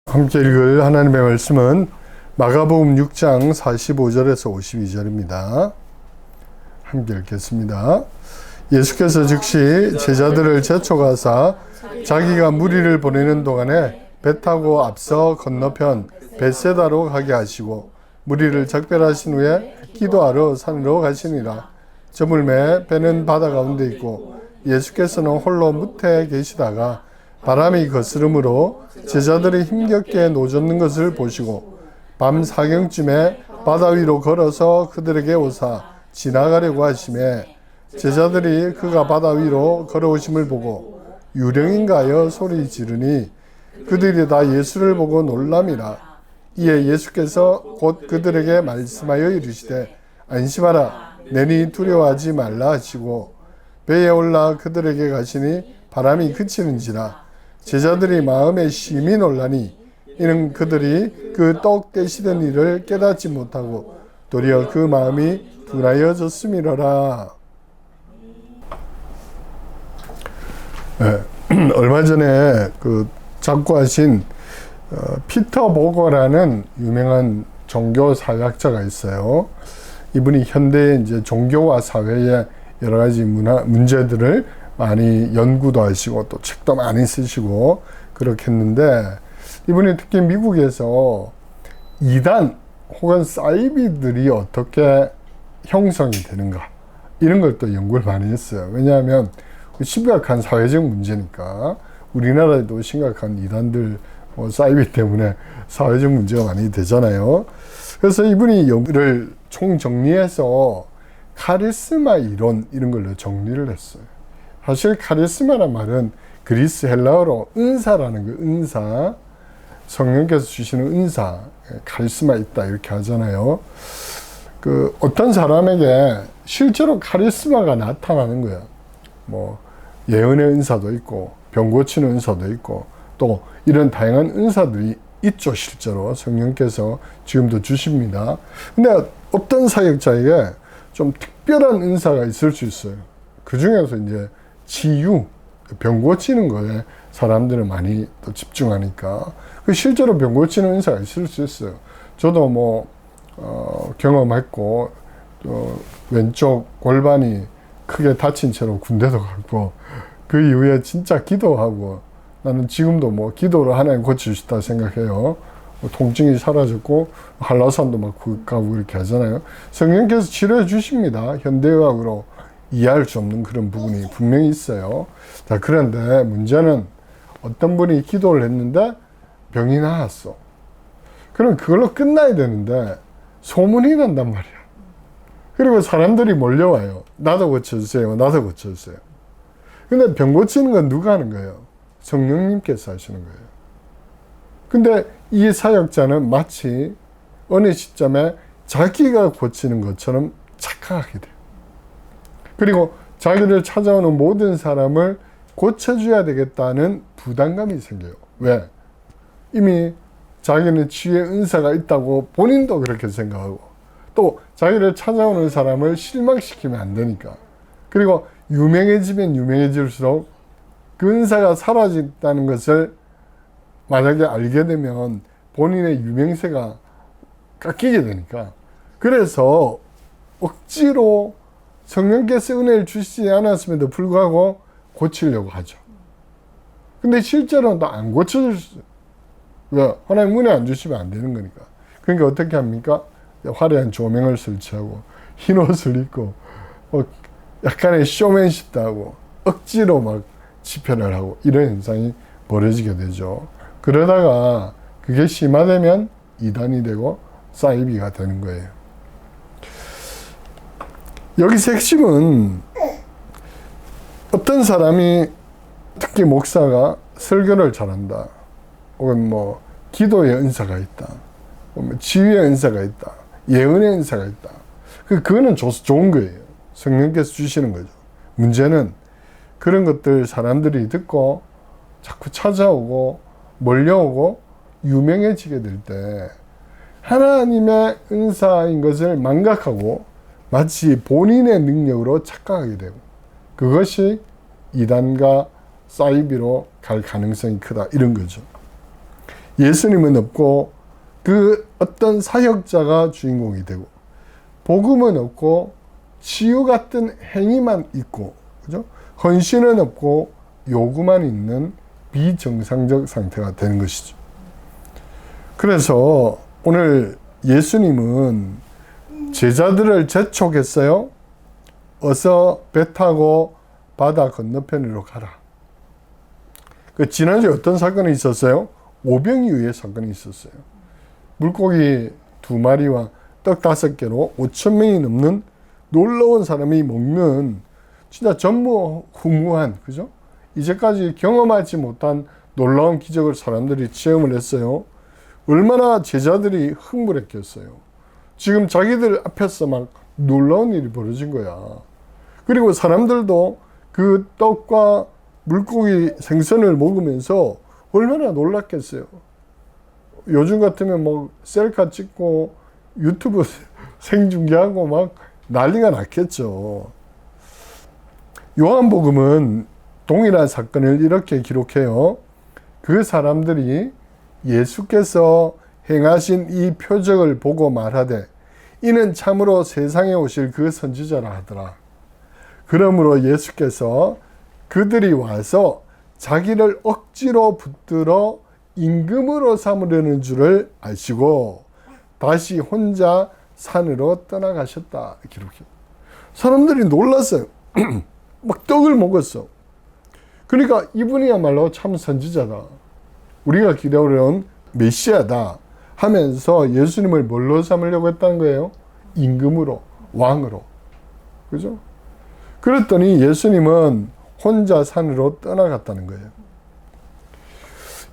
함께 읽을 하나님의 말씀은 마가복음 6장 45절에서 52절입니다. 함께 읽겠습니다. 예수께서 즉시 제자들을 제쳐가사 자기가 무리를 보내는 동안에 배 타고 앞서 건너편 벳세다로 가게 하시고 무리를 작별하신 후에 기도하러 산으로 가시니라. 저물매 배는 바다 가운데 있고 예수께서는 홀로 무태에 계시다가 바람이 거스름으로 제자들이 힘겹게 노젓는 것을 보시고 밤 사경쯤에 바다 위로 걸어서 그들에게 오사 지나가려고 하시매 제자들이 그가 바다 위로 걸어오심을 보고 유령인가 하여 소리 지르니 그들이 다 예수를 보고 놀람이라. 이에 예수께서 곧 그들에게 말씀하여 이르시되 안심하라 내니 두려워하지 말라 하시고 배에 올라 그들에게 가시니 바람이 그치는지라. 제자들이 마음에 심히 놀라니 이는 그들이 그 떡 떼시던 일을 깨닫지 못하고 도리어 그 마음이 둔하여졌음이로라. 네, 얼마 전에 그 작고하신 피터 보거라는 유명한 종교 사회학자가 있어요. 이분이 현대의 이제 종교와 사회의 여러 가지 문제들을 많이 연구도 하시고 또 책도 많이 쓰시고 그렇게 했는데 이분이 특히 미국에서 이단 혹은 사이비들이 어떻게 형성이 되는가 이런 걸 또 연구를 많이 했어요. 왜냐하면 심각한 사회적 문제니까 우리나라에도 심각한 이단들 사이비 때문에 사회적 문제가 많이 되잖아요. 그래서 이분이 연구를 총정리해서 카리스마 이론 이런 걸로 정리를 했어요. 사실 카리스마란 말은 그리스 헬라어로 은사라는 거, 은사. 성령께서 주시는 은사, 카리스마 있다 이렇게 하잖아요. 그 어떤 사람에게 실제로 카리스마가 나타나는 거예요. 뭐 예언의 은사도 있고 병 고치는 은사도 있고 또 이런 다양한 은사들이 있죠. 실제로 성령께서 지금도 주십니다. 근데 어떤 사역자에게 좀 특별한 은사가 있을 수 있어요. 그 중에서 이제 치유, 병 고치는 거에 사람들은 많이 또 집중하니까 실제로 병 고치는 은사가 있을 수 있어요. 저도 경험했고 또 왼쪽 골반이 크게 다친 채로 군대도 갔고 그 이후에 진짜 기도하고 나는 지금도 기도로 하나님 고쳐주시다 생각해요. 통증이 사라졌고 한라산도 막 가고 이렇게 하잖아요. 성령께서 치료해 주십니다. 현대의학으로 이해할 수 없는 그런 부분이 분명히 있어요. 자, 그런데 문제는 어떤 분이 기도를 했는데 병이 나았어. 그럼 그걸로 끝나야 되는데 소문이 난단 말이야. 그리고 사람들이 몰려와요. 나도 고쳐주세요. 나도 고쳐주세요. 근데 병 고치는 건 누가 하는 거예요? 성령님께서 하시는 거예요. 근데 이 사역자는 마치 어느 시점에 자기가 고치는 것처럼 착각하게 돼요. 그리고 자기를 찾아오는 모든 사람을 고쳐줘야 되겠다는 부담감이 생겨요. 왜? 이미 자기는 치유의 은사가 있다고 본인도 그렇게 생각하고 또 자기를 찾아오는 사람을 실망시키면 안 되니까. 그리고 유명해지면 유명해질수록 그 은사가 사라졌다는 것을 만약에 알게 되면 본인의 유명세가 깎이게 되니까. 그래서 억지로 성령께서 은혜를 주시지 않았음에도 불구하고 고치려고 하죠. 근데 실제로는 또 안 고쳐질 수 있어요. 왜? 하나님 은혜 안 주시면 안 되는 거니까. 그러니까 어떻게 합니까? 화려한 조명을 설치하고 흰 옷을 입고 약간의 쇼맨십도 하고 억지로 막 집회를 하고 이런 현상이 벌어지게 되죠. 그러다가 그게 심화되면 이단이 되고 사이비가 되는 거예요. 여기서 핵심은 어떤 사람이 특히 목사가 설교를 잘한다. 혹은 기도의 은사가 있다. 지휘의 은사가 있다. 예언의 은사가 있다. 그거는 좋은 거예요. 성령께서 주시는 거죠. 문제는 그런 것들 사람들이 듣고 자꾸 찾아오고 몰려오고 유명해지게 될 때 하나님의 은사인 것을 망각하고 마치 본인의 능력으로 착각하게 되고 그것이 이단과 사이비로 갈 가능성이 크다 이런 거죠. 예수님은 없고 그 어떤 사역자가 주인공이 되고, 복음은 없고 치유 같은 행위만 있고, 그죠? 헌신은 없고 요구만 있는 비정상적 상태가 되는 것이죠. 그래서 오늘 예수님은 제자들을 재촉했어요. 어서 배 타고 바다 건너편으로 가라. 지난주에 어떤 사건이 있었어요? 오병이어의 사건이 있었어요. 물고기 2마리와 떡 5개로 5,000명이 넘는 놀라운 사람이 먹는 진짜 전무후무한, 그죠? 이제까지 경험하지 못한 놀라운 기적을 사람들이 체험을 했어요. 얼마나 제자들이 흥분했겠어요. 지금 자기들 앞에서 막 놀라운 일이 벌어진 거야. 그리고 사람들도 그 떡과 물고기 생선을 먹으면서 얼마나 놀랐겠어요. 요즘 같으면 뭐 셀카 찍고 유튜브 생중계하고 막 난리가 났겠죠. 요한복음은 동일한 사건을 이렇게 기록해요. 그 사람들이 예수께서 행하신 이 표적을 보고 말하되 이는 참으로 세상에 오실 그 선지자라 하더라. 그러므로 예수께서 그들이 와서 자기를 억지로 붙들어 임금으로 삼으려는 줄을 아시고 다시 혼자 산으로 떠나가셨다. 기록해. 사람들이 놀랐어요. 막 떡을 먹었어. 그러니까 이분이야말로 참 선지자다. 우리가 기다려온 메시아다 하면서 예수님을 뭘로 삼으려고 했다는 거예요? 임금으로, 왕으로. 그죠? 그랬더니 예수님은 혼자 산으로 떠나갔다는 거예요.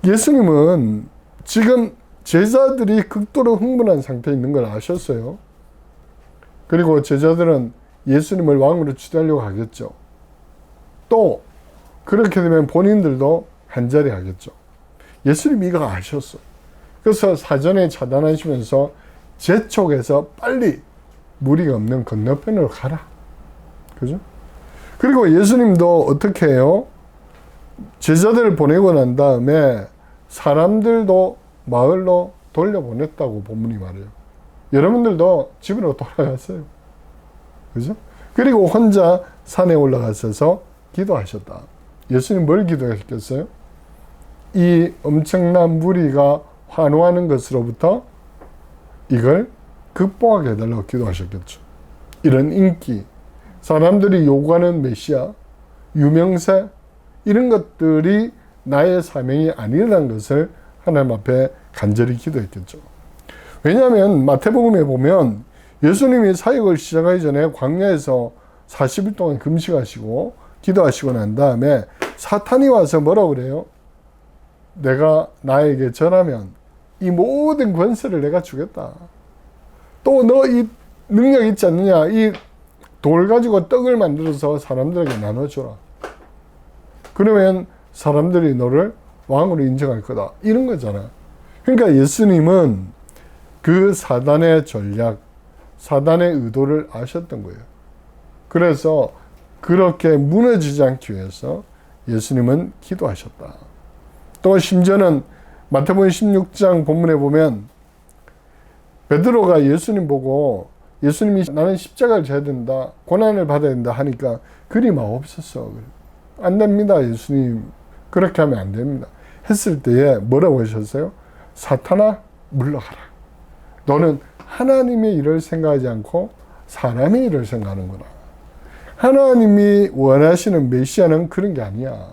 예수님은 지금 제자들이 극도로 흥분한 상태에 있는 걸 아셨어요. 그리고 제자들은 예수님을 왕으로 취하려고 하겠죠. 또 그렇게 되면 본인들도 한자리 하겠죠. 예수님이 이거 아셨어. 그래서 사전에 차단하시면서 재촉해서 빨리 무리가 없는 건너편으로 가라. 그죠? 그리고 예수님도 어떻게 해요? 제자들을 보내고 난 다음에 사람들도 마을로 돌려보냈다고 본문이 말해요. 여러분들도 집으로 돌아갔어요. 그죠? 그리고 혼자 산에 올라가셔서 기도하셨다. 예수님 뭘 기도하셨겠어요? 이 엄청난 무리가 환호하는 것으로부터 이걸 극복하게 해달라고 기도하셨겠죠. 이런 인기, 사람들이 요구하는 메시아, 유명세, 이런 것들이 나의 사명이 아니라는 것을 하나님 앞에 간절히 기도했겠죠. 왜냐하면 마태복음에 보면 예수님이 사역을 시작하기 전에 광야에서 40일 동안 금식하시고 기도하시고 난 다음에 사탄이 와서 뭐라고 그래요? 내가 나에게 전하면 이 모든 권세를 내가 주겠다. 또 너 이 능력 있지 않느냐? 이 돌 가지고 떡을 만들어서 사람들에게 나눠줘라. 그러면 사람들이 너를 왕으로 인정할 거다. 이런 거잖아. 그러니까 예수님은 그 사단의 전략, 사단의 의도를 아셨던 거예요. 그래서 그렇게 무너지지 않기 위해서 예수님은 기도하셨다. 또 심지어는 마태복음 16장 본문에 보면 베드로가 예수님 보고 예수님이 나는 십자가를 져야 된다, 고난을 받아야 된다 하니까 그리 마옵소서. 안 됩니다, 예수님. 그렇게 하면 안 됩니다. 했을 때에 뭐라고 하셨어요? 사탄아, 물러가라. 너는 하나님의 일을 생각하지 않고 사람의 일을 생각하는구나. 하나님이 원하시는 메시아는 그런 게 아니야.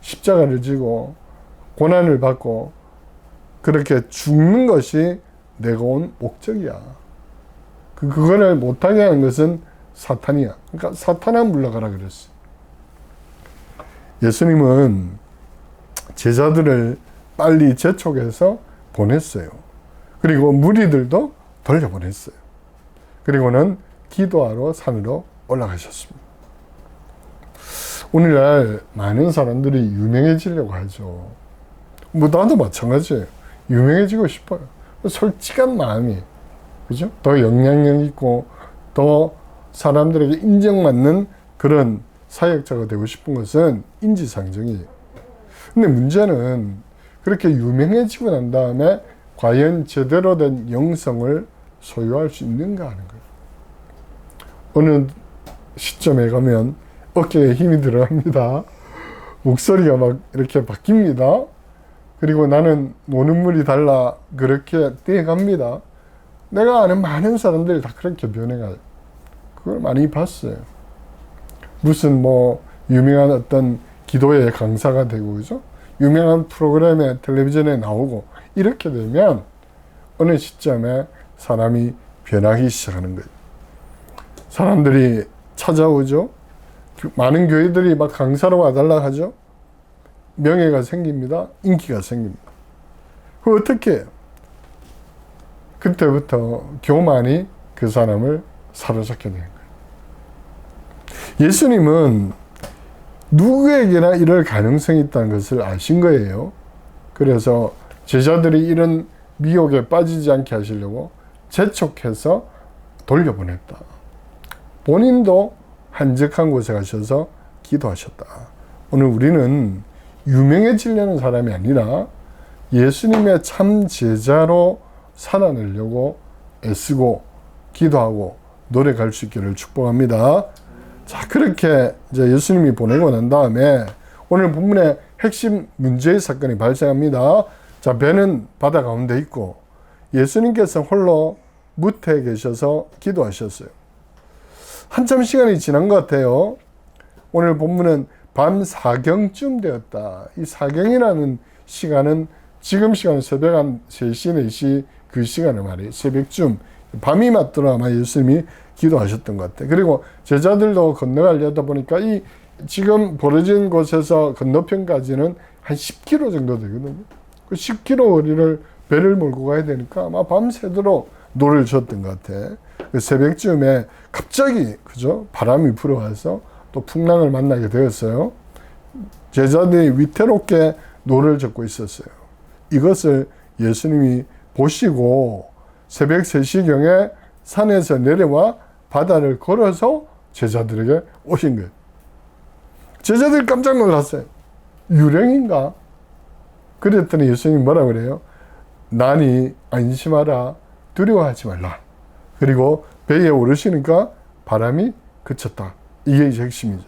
십자가를 지고 고난을 받고 그렇게 죽는 것이 내가 온 목적이야. 그거를 못하게 하는 것은 사탄이야. 그러니까 사탄아 물러가라 그랬어. 예수님은 제자들을 빨리 재촉해서 보냈어요. 그리고 무리들도 돌려보냈어요. 그리고는 기도하러 산으로 올라가셨습니다. 오늘날 많은 사람들이 유명해지려고 하죠. 뭐 나도 마찬가지예요. 유명해지고 싶어요. 솔직한 마음이, 그죠? 더 영향력 있고 더 사람들에게 인정받는 그런 사역자가 되고 싶은 것은 인지상정이에요. 근데 문제는 그렇게 유명해지고 난 다음에 과연 제대로 된 영성을 소유할 수 있는가 하는 거예요. 어느 시점에 가면 어깨에 힘이 들어갑니다. 목소리가 막 이렇게 바뀝니다. 그리고 나는 노는 물이 달라 그렇게 뛰어갑니다. 내가 아는 많은 사람들이 다 그렇게 변해가요. 그걸 많이 봤어요. 무슨 유명한 어떤 기도의 강사가 되고, 그죠? 유명한 프로그램에 텔레비전에 나오고, 이렇게 되면 어느 시점에 사람이 변하기 시작하는 거예요. 사람들이 찾아오죠. 많은 교회들이 막 강사로 와달라 하죠. 명예가 생깁니다. 인기가 생깁니다. 그거 어떻게 해요? 그때부터 교만이 그 사람을 사로잡게 되는 거예요. 예수님은 누구에게나 이럴 가능성이 있다는 것을 아신 거예요. 그래서 제자들이 이런 미혹에 빠지지 않게 하시려고 재촉해서 돌려보냈다. 본인도 한적한 곳에 가셔서 기도하셨다. 오늘 우리는 유명해지려는 사람이 아니라 예수님의 참 제자로 살아내려고 애쓰고 기도하고 노력할 수 있기를 축복합니다. 자, 그렇게 이제 예수님이 보내고 난 다음에 오늘 본문의 핵심 문제의 사건이 발생합니다. 자, 배는 바다 가운데 있고 예수님께서 홀로 무태에 계셔서 기도하셨어요. 한참 시간이 지난 것 같아요. 오늘 본문은 밤 4경쯤 되었다. 이 4경이라는 시간은 지금 시간은 새벽 한 3시, 4시 그 시간을 말이에요. 새벽쯤. 밤이 맞더라 아마 예수님이 기도하셨던 것 같아요. 그리고 제자들도 건너가려다 보니까 이 지금 벌어진 곳에서 건너편까지는 한 10km 정도 되거든요. 그 10km 거리를 배를 몰고 가야 되니까 아마 밤새도록 노를 젓던 것 같아. 그 새벽쯤에 갑자기, 그죠? 바람이 불어와서 또 풍랑을 만나게 되었어요. 제자들이 위태롭게 노를 젓고 있었어요. 이것을 예수님이 보시고 새벽 3시경에 산에서 내려와 바다를 걸어서 제자들에게 오신 거예요. 제자들이 깜짝 놀랐어요. 유령인가? 그랬더니 예수님이 뭐라 그래요? 나니 안심하라, 두려워하지 말라. 그리고 배에 오르시니까 바람이 그쳤다. 이게 이제 핵심이죠.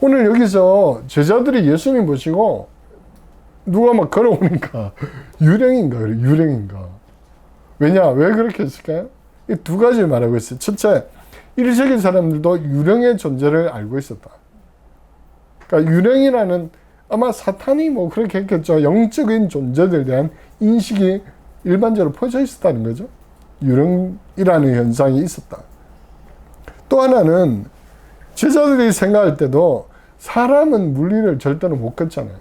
오늘 여기서 제자들이 예수님 보시고 누가 막 걸어오니까 유령인가? 그래, 유령인가? 왜냐? 왜 그렇게 했을까요? 이 두 가지를 말하고 있어요. 첫째, 1세기 사람들도 유령의 존재를 알고 있었다. 그러니까 유령이라는 아마 사탄이 그렇게 했겠죠. 영적인 존재들에 대한 인식이 일반적으로 퍼져 있었다는 거죠. 유령이라는 현상이 있었다. 또 하나는 제자들이 생각할 때도 사람은 물리를 절대로 못 걷잖아요.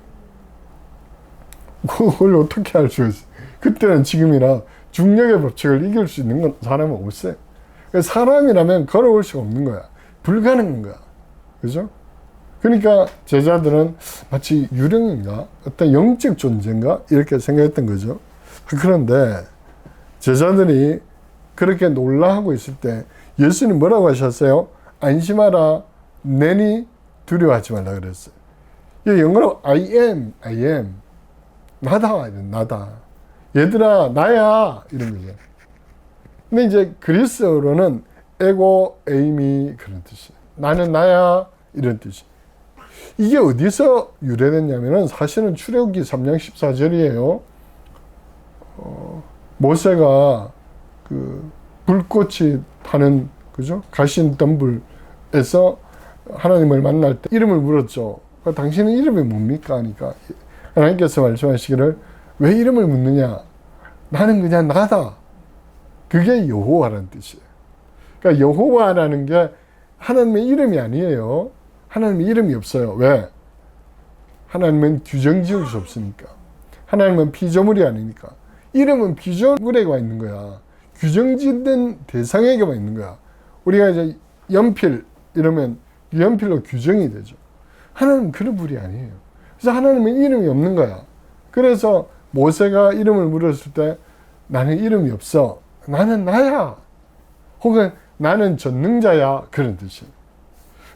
그걸 어떻게 할 수가 있어요? 그때는 지금이나 중력의 법칙을 이길 수 있는 건 사람은 없어요. 사람이라면 걸어올 수가 없는 거야. 불가능한 거야. 그죠? 그러니까 제자들은 마치 유령인가? 어떤 영적 존재인가? 이렇게 생각했던 거죠. 그런데 제자들이 그렇게 놀라하고 있을 때 예수님 뭐라고 하셨어요? 안심하라, 내니 두려워하지 말라 그랬어요. 영어로 I am. 나다, 나다. 얘들아, 나야. 이런 거죠. 근데 이제 그리스어로는 에고 에이미 그런 뜻이에요. 나는 나야. 이런 뜻이. 이게 어디서 유래됐냐면은 사실은 출애굽기 3장 14절이에요. 모세가 그 불꽃이 타는, 그죠? 가신 덤불에서 하나님을 만날 때 이름을 물었죠. 당신은 이름이 뭡니까? 하니까 하나님께서 말씀하시기를 왜 이름을 묻느냐? 나는 그냥 나다. 그게 여호와라는 뜻이에요. 그러니까 여호와라는 게 하나님의 이름이 아니에요. 하나님의 이름이 없어요. 왜? 하나님은 규정 지을 수 없으니까. 하나님은 피조물이 아니니까. 이름은 피조물에게만 있는 거야. 규정 짓는 대상에게만 있는 거야. 우리가 이제 연필 이러면 연필로 규정이 되죠. 하나님은 그런 분이 아니에요. 그래서 하나님은 이름이 없는 거야. 그래서 모세가 이름을 물었을 때 나는 이름이 없어. 나는 나야. 혹은 나는 전능자야. 그런 뜻이에요.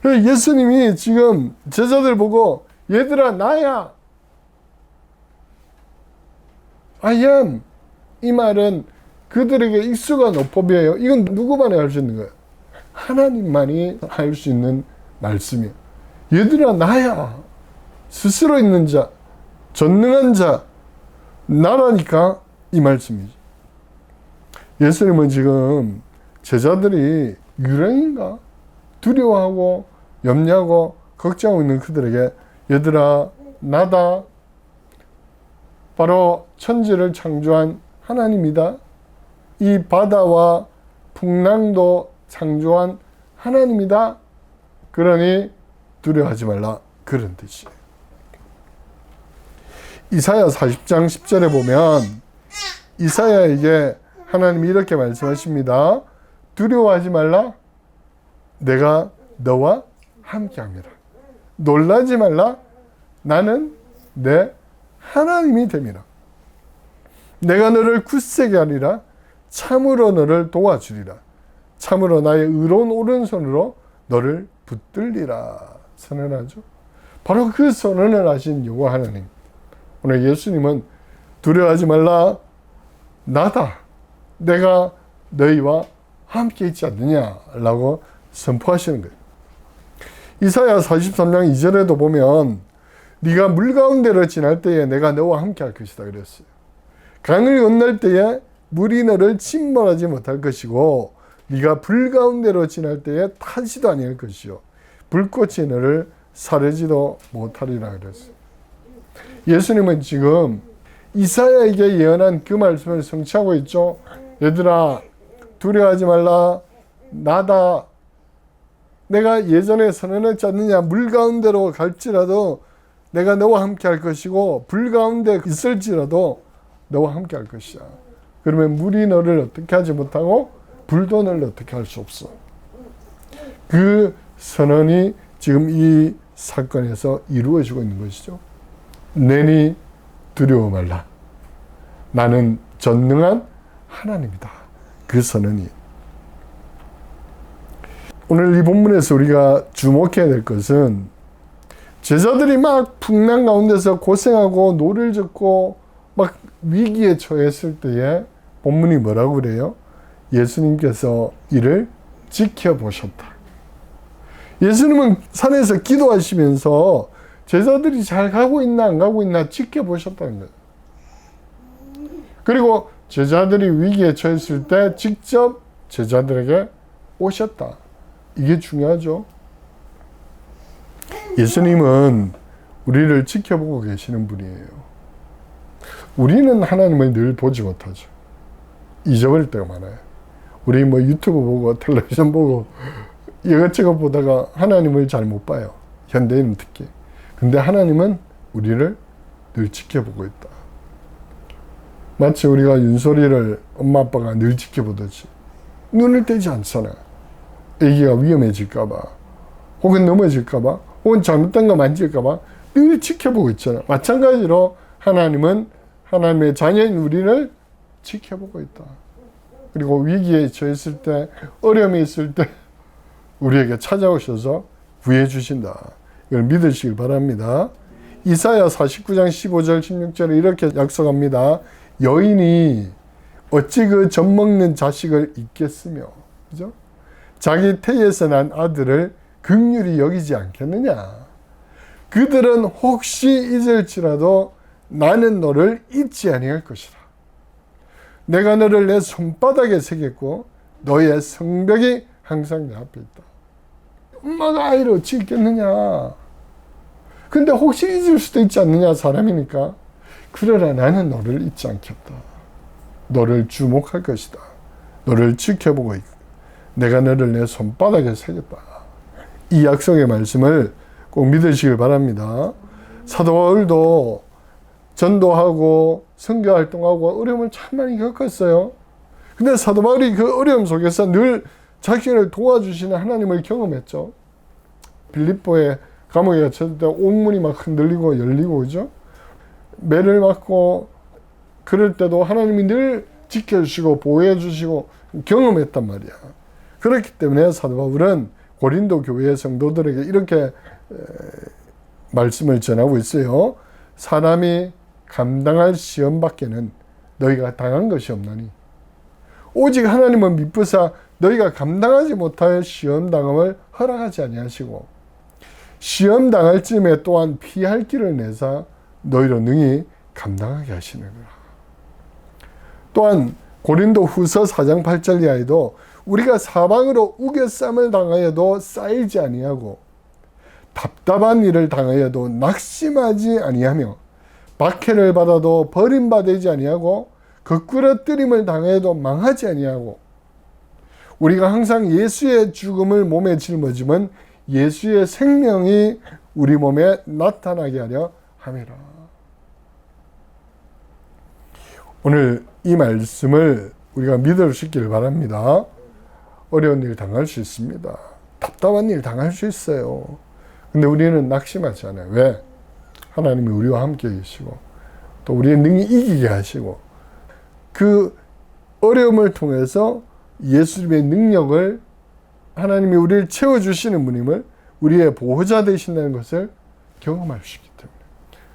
예수님이 지금 제자들 보고 얘들아 나야. I am. 이 말은 그들에게 익숙한 어법이에요. 이건 누구만이 할 수 있는 거예요? 하나님만이 할 수 있는 말씀이에요. 얘들아, 나야. 스스로 있는 자, 전능한 자, 나라니까 이 말씀이죠. 예수님은 지금 제자들이 유령인가? 두려워하고 염려하고 걱정하고 있는 그들에게 얘들아, 나다. 바로 천지를 창조한 하나님이다. 이 바다와 풍랑도 창조한 하나님이다. 그러니 두려워하지 말라. 그런 뜻이에요. 이사야 40장 10절에 보면 이사야에게 하나님이 이렇게 말씀하십니다. 두려워하지 말라. 내가 너와 함께합니다. 놀라지 말라. 나는 내 하나님이 됨이라. 내가 너를 굳세게 하리라. 참으로 너를 도와주리라. 참으로 나의 의로운 오른손으로 너를 붙들리라. 선언하죠. 바로 그 선언을 하신 여호와 하나님. 오늘 예수님은 두려워하지 말라. 나다. 내가 너희와 함께 있지 않느냐라고 선포하시는 거예요. 이사야 43장 2절에도 보면 네가 물 가운데로 지날 때에 내가 너와 함께 할 것이다 그랬어요. 강을 건널 때에 물이 너를 침몰하지 못할 것이고 네가 불 가운데로 지날 때에 타지도 아니할 것이요 불꽃이 너를 사르지도 못하리라 그랬어요. 예수님은 지금 이사야에게 예언한 그 말씀을 성취하고 있죠. 얘들아, 두려워하지 말라. 나다. 내가 예전에 선언했지 않느냐. 물 가운데로 갈지라도 내가 너와 함께 할 것이고 불 가운데 있을지라도 너와 함께 할 것이야. 그러면 물이 너를 어떻게 하지 못하고 불도 너를 어떻게 할 수 없어. 그 선언이 지금 이 사건에서 이루어지고 있는 것이죠. 내니 두려워 말라. 나는 전능한 하나님이다. 그 선언이. 오늘 이 본문에서 우리가 주목해야 될 것은 제자들이 막 풍랑 가운데서 고생하고 노를 젓고 막 위기에 처했을 때에 본문이 뭐라고 그래요? 예수님께서 이를 지켜보셨다. 예수님은 산에서 기도하시면서 제자들이 잘 가고 있나 안 가고 있나 지켜보셨다는 거예요. 그리고 제자들이 위기에 처했을 때 직접 제자들에게 오셨다. 이게 중요하죠. 예수님은 우리를 지켜보고 계시는 분이에요. 우리는 하나님을 늘 보지 못하죠. 잊어버릴 때가 많아요. 우리 뭐 유튜브 보고 텔레비전 보고 이것저것 보다가 하나님을 잘 못 봐요. 현대인은 특히. 근데 하나님은 우리를 늘 지켜보고 있다. 마치 우리가 윤소리를 엄마 아빠가 늘 지켜보듯이 눈을 떼지 않잖아. 애기가 위험해질까봐 혹은 넘어질까봐 혹은 잘못된 거 만질까봐 늘 지켜보고 있잖아. 마찬가지로 하나님은 하나님의 자녀인 우리를 지켜보고 있다. 그리고 위기에 처했을 때, 어려움이 있을 때 우리에게 찾아오셔서 구해 주신다. 이걸 믿으시길 바랍니다. 이사야 49장 15절 16절에 이렇게 약속합니다. 여인이 어찌 그 젖먹는 자식을 잊겠으며, 그죠? 자기 태에서 난 아들을 긍휼히 여기지 않겠느냐. 그들은 혹시 잊을지라도 나는 너를 잊지 아니할 것이다. 내가 너를 내 손바닥에 새겼고 너의 성벽이 항상 내 앞에 있다. 엄마가 아이를 어찌 잊겠느냐. 근데 혹시 잊을 수도 있지 않느냐. 사람이니까. 그러나 나는 너를 잊지 않겠다. 너를 주목할 것이다. 너를 지켜보고 있다. 내가 너를 내 손바닥에 새겼다. 이 약속의 말씀을 꼭 믿으시길 바랍니다. 사도 바울도 전도하고 선교활동하고 어려움을 참 많이 겪었어요. 근데 사도 바울이 그 어려움 속에서 늘 자신을 도와주시는 하나님을 경험했죠. 빌립보에 감옥에 갇혔을 때 옥문이 막 흔들리고 열리고 그죠? 매를 맞고 그럴 때도 하나님이 늘 지켜주시고 보호해 주시고 경험했단 말이야. 그렇기 때문에 사도 바울은 고린도 교회의 성도들에게 이렇게 말씀을 전하고 있어요. 사람이 감당할 시험 밖에는 너희가 당한 것이 없나니 오직 하나님은 미쁘사 너희가 감당하지 못할 시험당함을 허락하지 아니하시고 시험당할 쯤에 또한 피할 길을 내사 너희로 능히 감당하게 하시느니라. 또한 고린도 후서 4장 8절 이하에도 우리가 사방으로 우겨쌈을 당하여도 쌓이지 아니하고 답답한 일을 당하여도 낙심하지 아니하며 박해를 받아도 버림받지 아니하고 거꾸러뜨림을 당해도 망하지 아니하고 우리가 항상 예수의 죽음을 몸에 짊어지면 예수의 생명이 우리 몸에 나타나게 하려 함이라. 오늘 이 말씀을 우리가 믿으시길 바랍니다. 어려운 일 당할 수 있습니다. 답답한 일 당할 수 있어요. 근데 우리는 낙심하지 않아요. 왜? 하나님이 우리와 함께 계시고 또 우리의 능히 이기게 하시고 그 어려움을 통해서 예수님의 능력을 하나님이 우리를 채워주시는 분임을 우리의 보호자 되신다는 것을 경험할 수 있기 때문에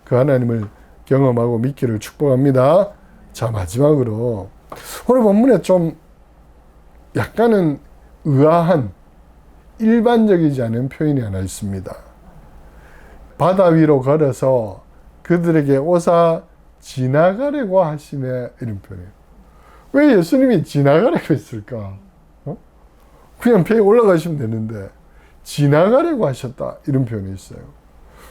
그 하나님을 경험하고 믿기를 축복합니다. 자, 마지막으로 오늘 본문에 좀 약간은 의아한 일반적이지 않은 표현이 하나 있습니다. 바다 위로 걸어서 그들에게 오사 지나가려고 하시네, 이런 표현이에요. 왜 예수님이 지나가려고 했을까? 그냥 배에 올라가시면 되는데 지나가려고 하셨다, 이런 표현이 있어요.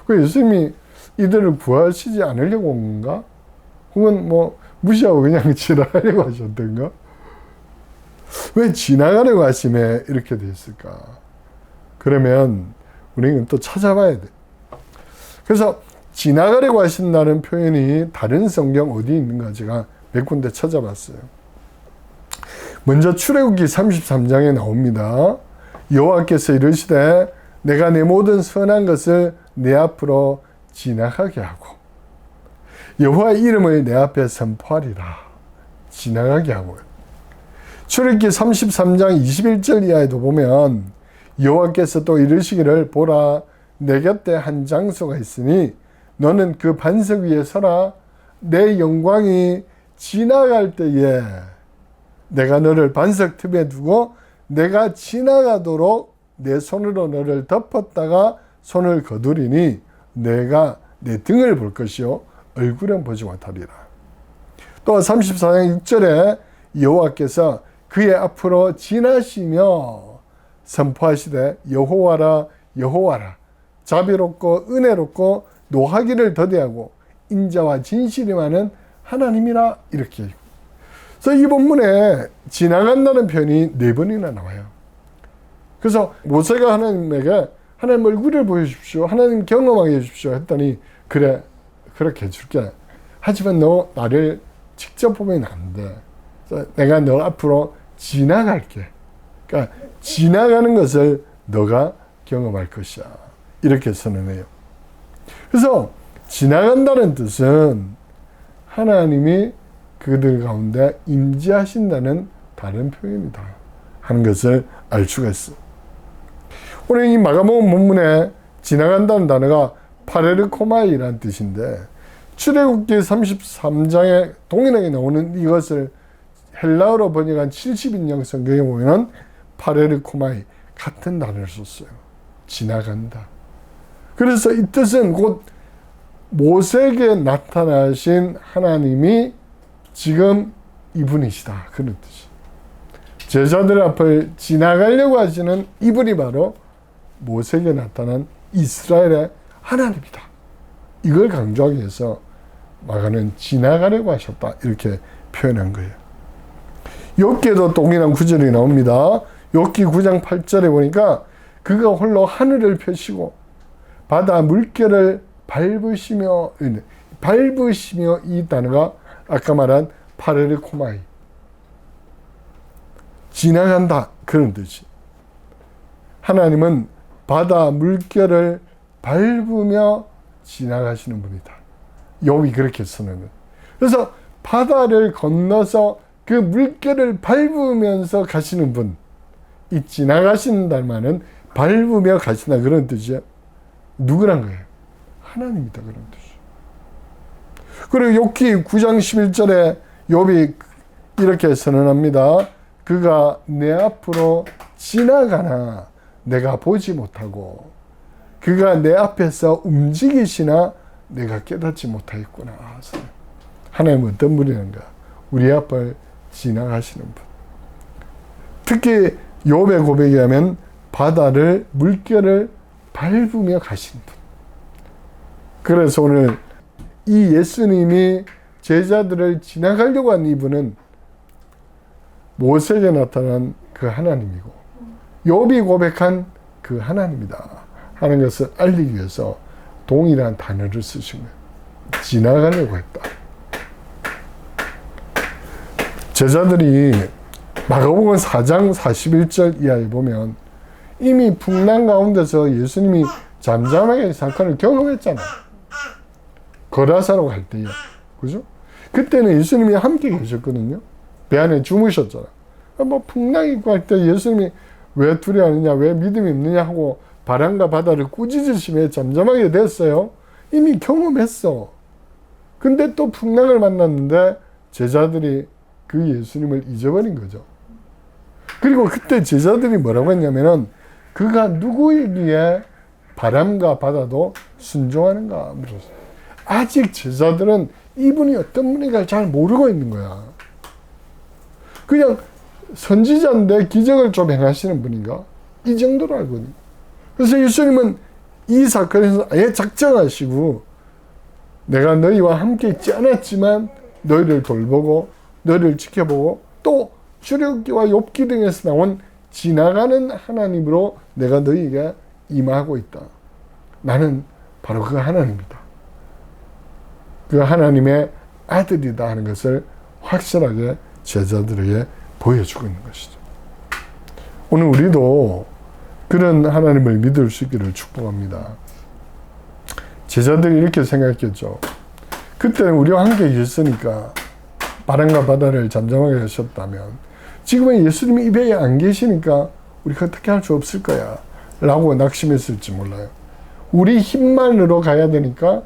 그 예수님이 이들을 구하시지 않으려고 온 건가? 혹은 뭐 무시하고 그냥 지나가려고 하셨던가? 왜 지나가려고 하시네 이렇게 됐을까? 그러면 우리는 또 찾아봐야 돼. 그래서 지나가려고 하신다는 표현이 다른 성경 어디에 있는가 제가 몇 군데 찾아봤어요. 먼저 출애굽기 33장에 나옵니다. 여호와께서 이르시되 내가 내 모든 선한 것을 내 앞으로 지나가게 하고 여호와의 이름을 내 앞에 선포하리라. 지나가게 하고요. 출애굽기 33장 21절 이하에도 보면 여호와께서 또 이르시기를 보라 내 곁에 한 장소가 있으니 너는 그 반석 위에 서라. 내 영광이 지나갈 때에 내가 너를 반석 틈에 두고 내가 지나가도록 내 손으로 너를 덮었다가 손을 거두리니 내가 내 등을 볼 것이요 얼굴은 보지 못하리라. 또 34장 6절에 여호와께서 그의 앞으로 지나시며 선포하시되 여호와라 여호와라 자비롭고 은혜롭고 노하기를 더디하고 인자와 진실이 많은 하나님이라 이렇게. 그래서 이 본문에 지나간다는 표현이 4번이나 나와요. 그래서 모세가 하나님에게 하나님 얼굴을 보여주십시오. 하나님 경험하게 해주십시오 했더니 그래 그렇게 해줄게. 하지만 너 나를 직접 보면 안 돼. 그래서 내가 너 앞으로 지나갈게. 그러니까 지나가는 것을 너가 경험할 것이야. 이렇게 선언해요. 그래서 지나간다는 뜻은 하나님이 그들 가운데 임재하신다는 다른 표현이다 하는 것을 알 수가 있어. 오늘 이 마가복음 본문에 지나간다는 단어가 파레르코마이라는 뜻인데 출애굽기 33장에 동일하게 나오는 이것을 헬라어로 번역한 70인용 성경에 보면 파레르코마이 같은 단어를 썼어요. 지나간다. 그래서 이 뜻은 곧 모세에게 나타나신 하나님이 지금 이분이시다. 그런 뜻이. 제자들 앞을 지나가려고 하시는 이분이 바로 모세에게 나타난 이스라엘의 하나님이다. 이걸 강조하기 위해서 마가는 지나가려고 하셨다. 이렇게 표현한 거예요. 욥기에도 동일한 구절이 나옵니다. 욥기 9장 8절에 보니까 그가 홀로 하늘을 펴시고 바다 물결을 밟으시며 이 단어가 아까 말한 파레르코마이 지나간다 그런 뜻이. 하나님은 바다 물결을 밟으며 지나가시는 분이다. 욥이 그렇게 쓰는. 그래서 바다를 건너서 그 물결을 밟으면서 가시는 분, 이 지나가신다는 말은 밟으며 가신다 그런 뜻이에요. 누구란 거예요? 하나님이다 그런 뜻이에요. 그리고 욥기 9장 11절에 욥이 이렇게 선언합니다. 그가 내 앞으로 지나가나 내가 보지 못하고 그가 내 앞에서 움직이시나 내가 깨닫지 못하겠구나. 하나님은 어떤 분이는가? 우리 앞을 지나가시는 분. 특히 욥의 고백에 하면 바다를 물결을 밟으며 가시는 분. 그래서 오늘 이 예수님이 제자들을 지나가려고 한 이분은 모세에게 나타난 그 하나님이고 욥이 고백한 그 하나님이다 하는 것을 알리기 위해서 동일한 단어를 쓰신 거예요. 지나가려고 했다. 제자들이 마가복음 4장 41절 이하에 보면 이미 풍랑 가운데서 예수님이 잠잠하게 사건을 경험했잖아요. 거라사로 갈 때요. 그죠? 그때는 예수님이 함께 계셨거든요. 배 안에 주무셨잖아요. 뭐 풍랑이 있고 할 때 예수님이 왜 두려워하느냐, 왜 믿음이 없느냐 하고 바람과 바다를 꾸짖으시며 잠잠하게 됐어요. 이미 경험했어. 근데 또 풍랑을 만났는데 제자들이 그 예수님을 잊어버린 거죠. 그리고 그때 제자들이 뭐라고 했냐면은 그가 누구이기에 바람과 바다도 순종하는가 물었어요. 아직 제자들은 이분이 어떤 분인가 잘 모르고 있는 거야. 그냥 선지자인데 기적을 좀 행하시는 분인가? 이 정도로 알거든요. 그래서 예수님은 이 사건에서 아예 작정하시고 내가 너희와 함께 있지 않았지만 너희를 돌보고 너희를 지켜보고 또 출애굽기와 욥기 등에서 나온 지나가는 하나님으로 내가 너희에게 임하고 있다. 나는 바로 그 하나님이다. 그 하나님의 아들이다 하는 것을 확실하게 제자들에게 보여주고 있는 것이죠. 오늘 우리도 그런 하나님을 믿을 수 있기를 축복합니다. 제자들이 이렇게 생각했겠죠. 그때는 우리와 함께 계셨으니까 바람과 바다를 잠잠하게 하셨다면 지금은 예수님이 이 배에 안 계시니까 우리가 어떻게 할 수 없을 거야 라고 낙심했을지 몰라요. 우리 힘만으로 가야 되니까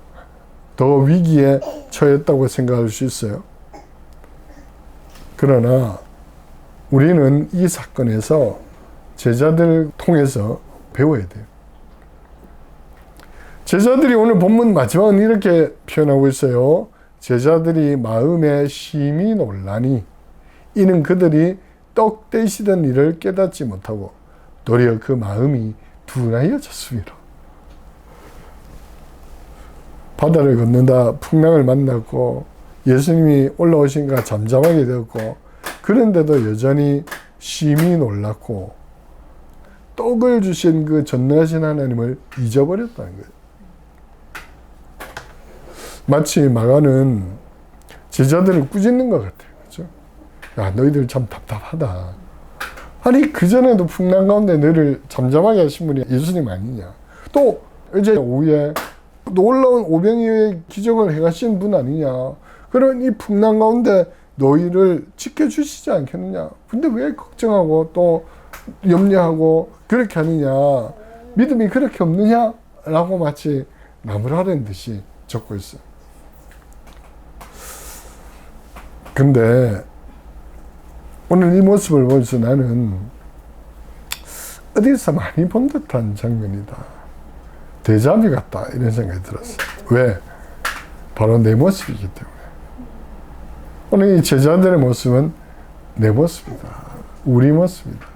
더 위기에 처했다고 생각할 수 있어요. 그러나 우리는 이 사건에서 제자들 통해서 배워야 돼요. 제자들이 오늘 본문 마지막은 이렇게 표현하고 있어요. 제자들이 마음에 심히 놀라니 이는 그들이 떡 떼시던 일을 깨닫지 못하고 도리어 그 마음이 둔하여졌습니다. 바다를 건너다 풍랑을 만났고 예수님이 올라오신가 잠잠하게 되었고 그런데도 여전히 심히 놀랐고 떡을 주신 그 전능하신 하나님을 잊어버렸다는 거예요. 마치 마가는 제자들을 꾸짖는 것 같아요. 그렇죠? 야, 너희들 참 답답하다. 아니 그전에도 풍랑 가운데 너희를 잠잠하게 하신 분이 예수님 아니냐. 또 이제 오후에 놀라운 오병이어의 기적을 행하신 분 아니냐. 그런 이 풍랑 가운데 너희를 지켜주시지 않겠느냐. 근데 왜 걱정하고 또 염려하고 그렇게 하느냐. 믿음이 그렇게 없느냐? 라고 마치 나무라는 듯이 적고 있어요. 근데 오늘 이 모습을 보면서 나는 어디서 많이 본 듯한 장면이다. 데자뷰 같다 이런 생각이 들었어요. 왜? 바로 내 모습이기 때문에. 오늘 이 제자들의 모습은 내 모습이다. 우리 모습이다.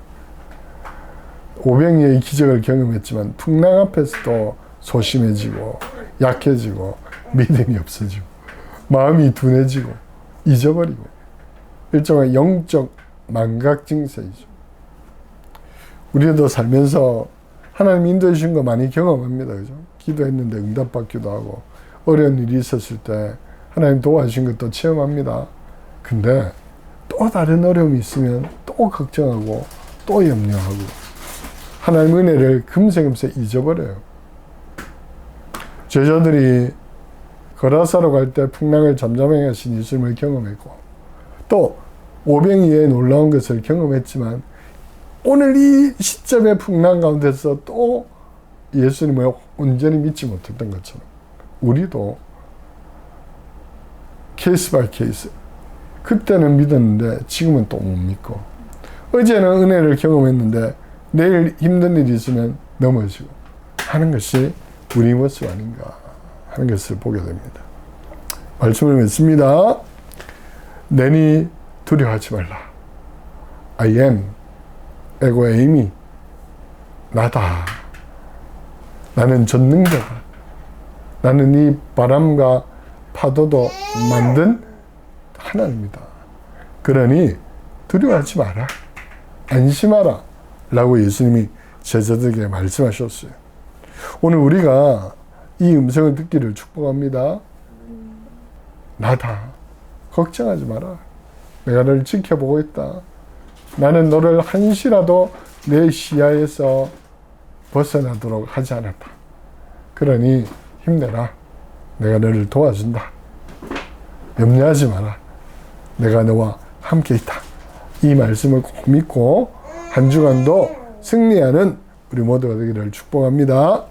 오병이어의 기적을 경험했지만 풍랑 앞에서도 소심해지고 약해지고 믿음이 없어지고 마음이 둔해지고 잊어버리고 일종의 영적 망각 증세이죠. 우리도 살면서 하나님 인도해 주신 거 많이 경험합니다. 그죠? 기도했는데 응답받기도 하고 어려운 일이 있었을 때 하나님 도와주신 것도 체험합니다. 근데 또 다른 어려움이 있으면 또 걱정하고 또 염려하고 하나님 은혜를 금세금세 잊어버려요. 제자들이 거라사로 갈 때 풍랑을 잠잠하게 하신 예수님을 경험했고 또 오병이어의 놀라운 것을 경험했지만 오늘 이 시점의 풍랑 가운데서 또 예수님을 온전히 믿지 못했던 것처럼 우리도 케이스 바이 케이스 그때는 믿었는데 지금은 또 못 믿고, 어제는 은혜를 경험했는데 내일 힘든 일이 있으면 넘어지고 하는 것이 우리 모습 아닌가 하는 것을 보게 됩니다. 말씀을 맺습니다. 내니 두려워하지 말라. I am, 에고 에임이 나다. 나는 전능자다. 나는 이 바람과 파도도 만든 하나님이다. 그러니 두려워하지 마라. 안심하라. 라고 예수님이 제자들에게 말씀하셨어요. 오늘 우리가 이 음성을 듣기를 축복합니다. 나다. 걱정하지 마라. 내가 너를 지켜보고 있다. 나는 너를 한시라도 내 시야에서 벗어나도록 하지 않았다. 그러니 힘내라. 내가 너를 도와준다. 염려하지 마라. 내가 너와 함께 있다. 이 말씀을 꼭 믿고 한 주간도 승리하는 우리 모두가 되기를 축복합니다.